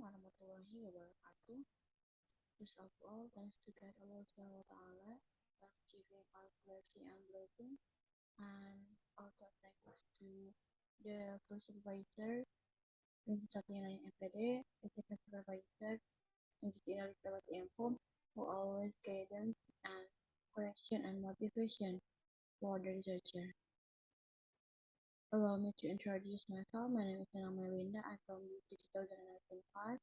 warahmatullahi wabarakatuh. First of all, thanks to God Allah Subhanahu wa Ta'ala for giving our blessing and blessing, and also thanks to the first supervisor, Presentasi yang MPD, the second supervisor, Engineer Listawat Info, who always guidance and correction and motivation for the researcher. Allow me to introduce myself. My name is Maelinda. I'm from UP 2005.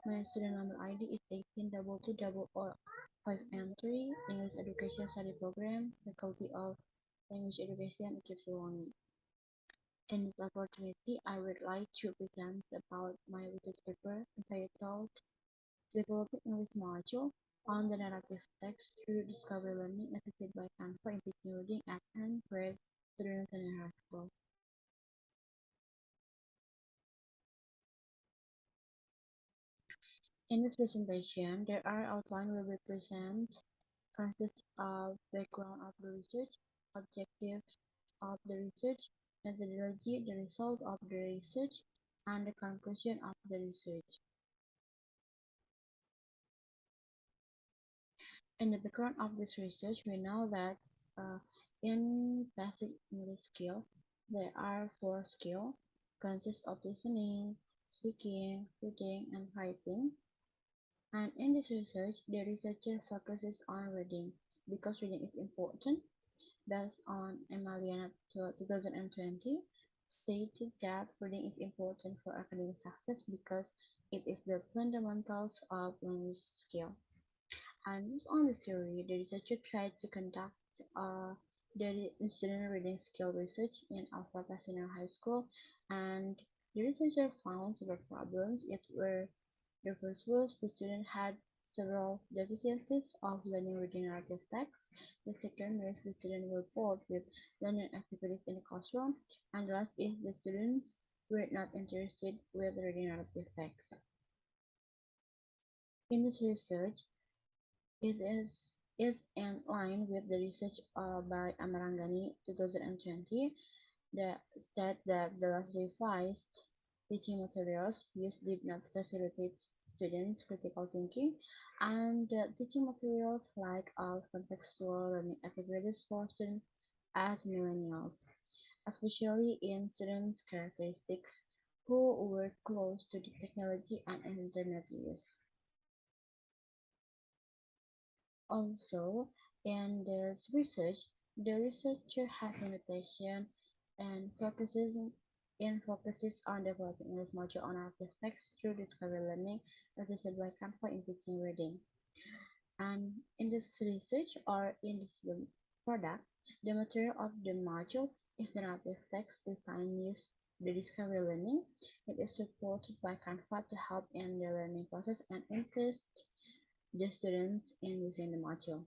My student number ID is 18220055M3, English Education Study Program, Faculty of Language Education, Kipsiwangi. In this opportunity, I would like to present about my research paper entitled Developing English Module on the Narrative Text through Discovery Learning assisted by Canva in teaching reading at 10th grade students in high school. In this presentation, there are outline will be present consists of background of the research, objectives of the research, methodology, the result of the research, and the conclusion of the research. In the background of this research, we know that in basic English skill, there are four skills, consist of listening, speaking, reading, and writing. And in this research, the researcher focuses on reading because reading is important. Based on Maelinda 2020, stated that reading is important for academic success because it is the fundamentals of language skill. And based on this theory, the researcher tried to conduct the student reading skill research in Alpha Pasadena High School, and the researcher found several problems. It were the first was the student had several deficiencies of learning reading narrative text. The second is the student were bored with learning activities in the classroom. And the last is the students were not interested with reading narrative text. In this research, it is in line with the research by Amarangani 2020 that said that the last revised teaching materials used did not facilitate students' critical thinking, and the teaching materials lack of contextual learning activities for students as millennials, especially in students' characteristics who were close to the technology and internet use. Also, in this research, the researcher has limitation and focuses on developing English module on artifacts through discovery learning assisted by Canva in teaching reading. And in this research or in this product, the material of the module is the narrative text defined use the discovery learning. It is supported by Canva to help in the learning process and interest the students in using the module.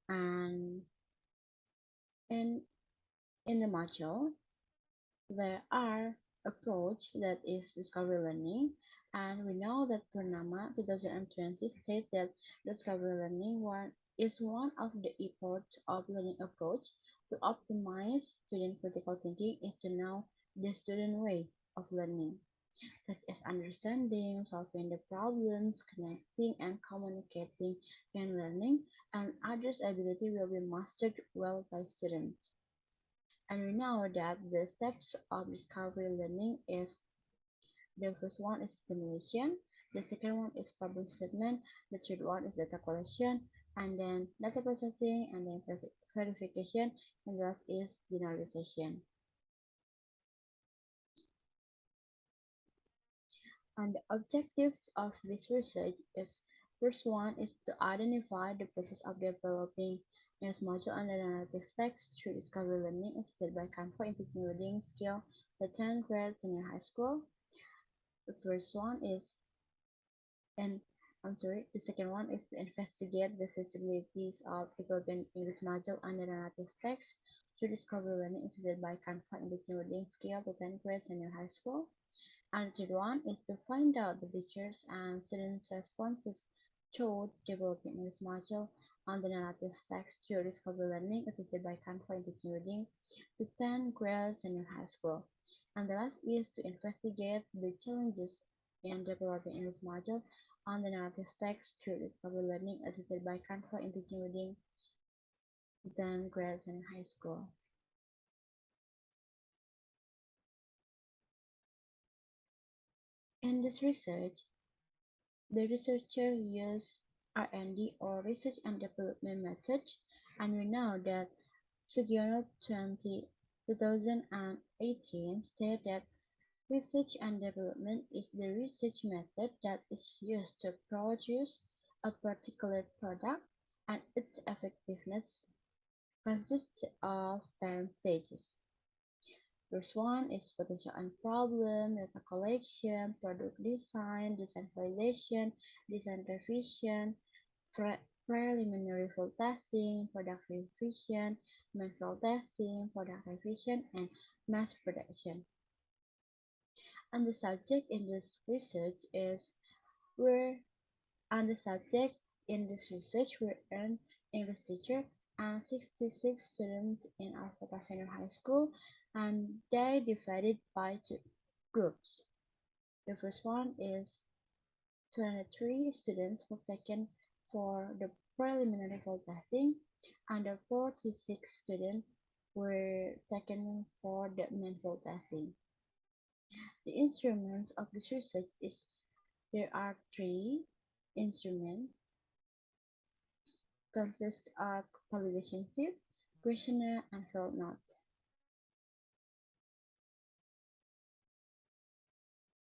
And in in the module, there are approach that is discovery learning, and we know that Purnama 2020 states that discovery learning is one of the efforts of learning approach to optimize student critical thinking is to know the student way of learning, such as understanding, solving the problems, connecting and communicating in learning, and others' ability will be mastered well by students. And we know that the steps of discovery learning is the first one is stimulation, the second one is problem statement, the third one is data collection, and then data processing, and then verification, and last is generalization. And the objectives of this research is first one is to identify the process of developing English module and the narrative text through discovery learning assisted by Canva in teaching reading skill the 10th grade senior high school. The first one is and the second one is to investigate the feasibilities of developing English module and the narrative text through discovery learning assisted by Canva in teaching reading skill the 10th grade senior high school. And the third one is to find out the teachers' and students' responses toward developing this module on the narrative text through discovery learning assisted by Canva in teaching reading to 10th grade senior high school. And the last is to investigate the challenges in developing English module on the narrative text through discovery learning assisted by Canva in teaching reading to 10th grade senior high school. In this research, the researcher used R&D or research and development methods, and we know that Sugiyama 2018 stated that research and development is the research method that is used to produce a particular product, and its effectiveness consists of 10 stages. First one is potential and problem, data collection, product design, design validation, design revision, pre- preliminary field testing, product revision, main field testing, product revision, and mass production. And the subject in this research is where and the subject in this research were an English teacher and 66 students in Alpha Senior High School, and they divided by two groups. The first one is 23 students were taken for the preliminary field testing, and the 46 students were taken for the main field testing. The instruments of this research is there are three instruments consist of validation sheet, questionnaire, and field note.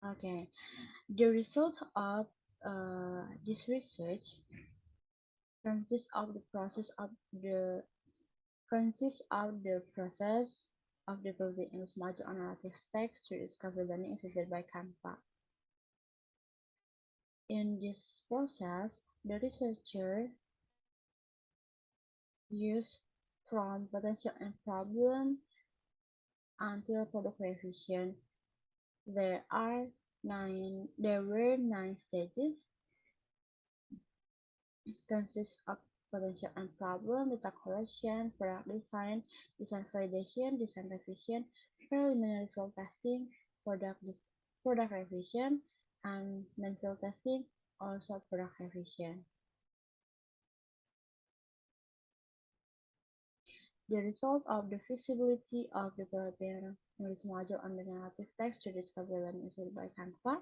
Okay, the result of this research consists of the process of the consists of the process of developing English module on narrative text to discover learning assisted by Canva. In this process, the researcher used from potential and problem until product revision. There were nine stages, consists of potential and problem, data collection, product design, design validation, design revision, preliminary field testing, product revision, and main field testing, also product revision. The result of the feasibility of developing English module on the narrative text to discover learning is by Canva.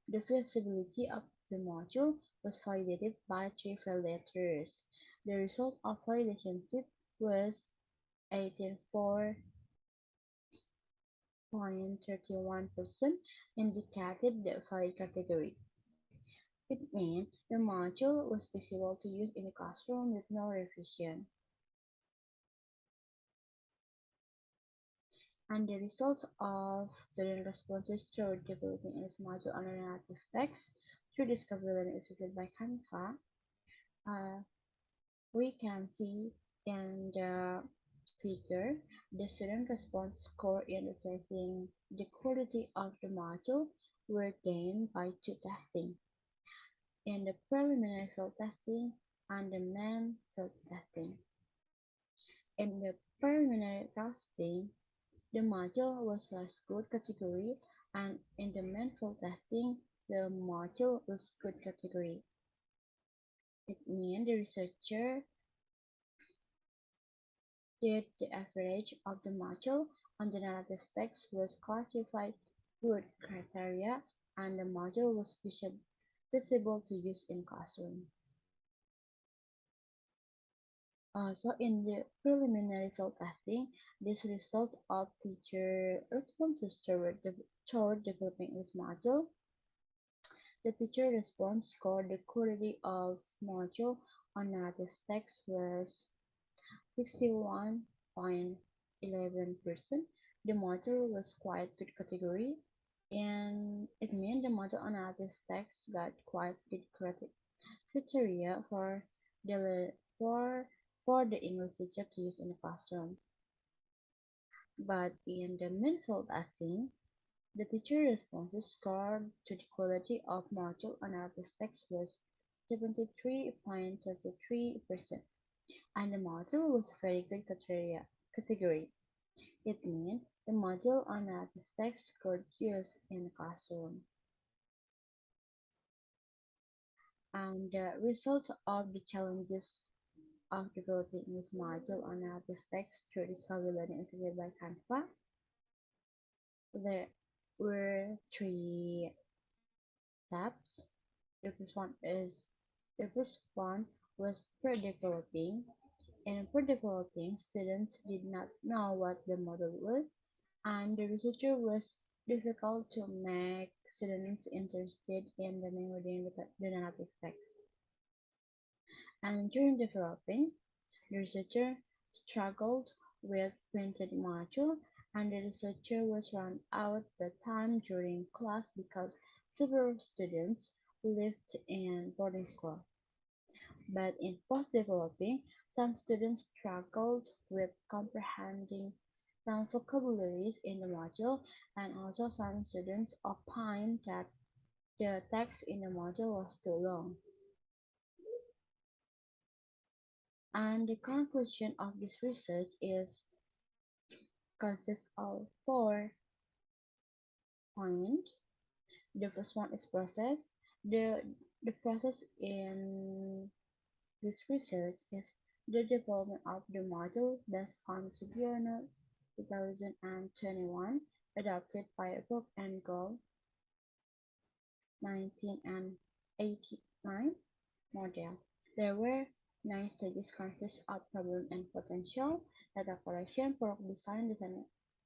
The feasibility of the module was validated by three validators. The result of validation test was 84.31% indicated the valid category. It means the module was feasible to use in the classroom with no revision. And the results of student responses to developing English module on a narrative text through discovery learning assisted by Canva, we can see in the figure the student response score indicating the quality of the module were gained by two testing, in the preliminary field testing and the main field testing. In the preliminary testing, the module was less good category, and in the main field testing, the module was good category. It means the researcher did the average of the module on the narrative text was classified good criteria, and the module was feasible to use in classroom. Also, in the preliminary field testing, this result of teacher responses toward developing this module. The teacher response score the quality of module on narrative text was 61.11%. The module was quite good category, and it means the module on narrative text got quite good criteria the for the English teacher to use in the classroom. But in the meaningful testing, the teacher responses score to the quality of module on narrative text was 73.33%, and the module was very good category. It means the module on the text could use in the classroom. And the result of the challenges of developing this module on narrative text through discovery learning assisted by Canva. There were three steps. The first one is the first one was pre-developing. In pre-developing, students did not know what the model was, and the researcher was difficult to make students interested in learning within the narrative text. And during developing, the researcher struggled with printed module, and the researcher was run out the time during class because several students lived in boarding school. But in post-developing, some students struggled with comprehending some vocabularies in the module, and also some students opined that the text in the module was too long. And the conclusion of this research is consists of 4 points. The first one is process. The the process in this research is the development of the module based on Sugiono 2021, adopted by a book and Gold 1989 model. There were 9 stages consist of problem and potential, data collection, product design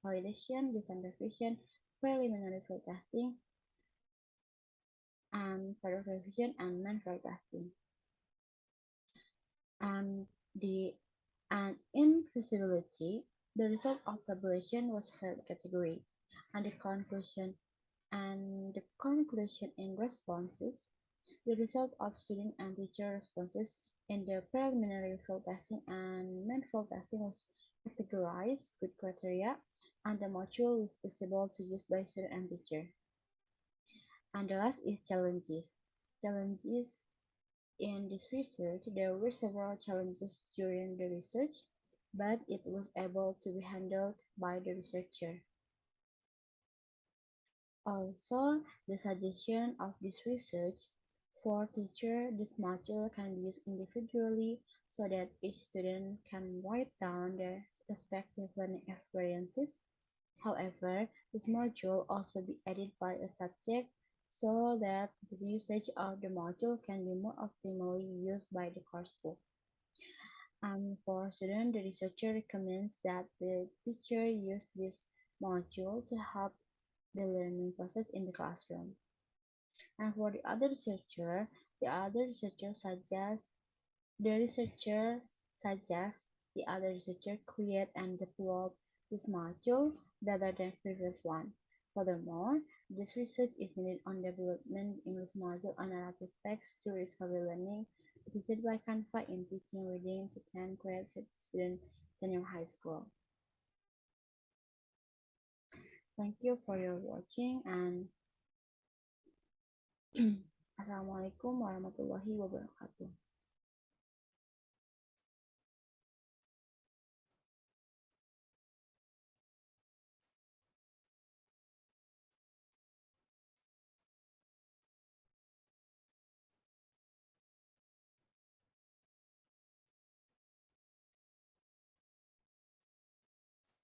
validation, design revision, preliminary field testing, and product revision and main field testing. And the and in feasibility, the result of tabulation was third category, and the conclusion in responses, the result of student and teacher responses in the preliminary field testing and main field testing was categorized good criteria, and the module was feasible to use by student and teacher. And the last is challenges. Challenges in this research, there were several challenges during the research, but it was able to be handled by the researcher. Also, the suggestion of this research for teacher, this module can be used individually so that each student can write down their respective learning experiences. However, this module also be added by a subject so that the usage of the module can be more optimally used by the coursebook. And for students, the researcher recommends that the teacher use this module to help the learning process in the classroom. And for the other researcher suggests the researcher suggests the other researcher create and develop this module better than previous one. Furthermore, this research is needed on development English module on narrative text to discovery learning, assisted by Canva in teaching reading to 10th grade students senior high school. Thank you for your watching and Assalamualaikum warahmatullahi wabarakatuh.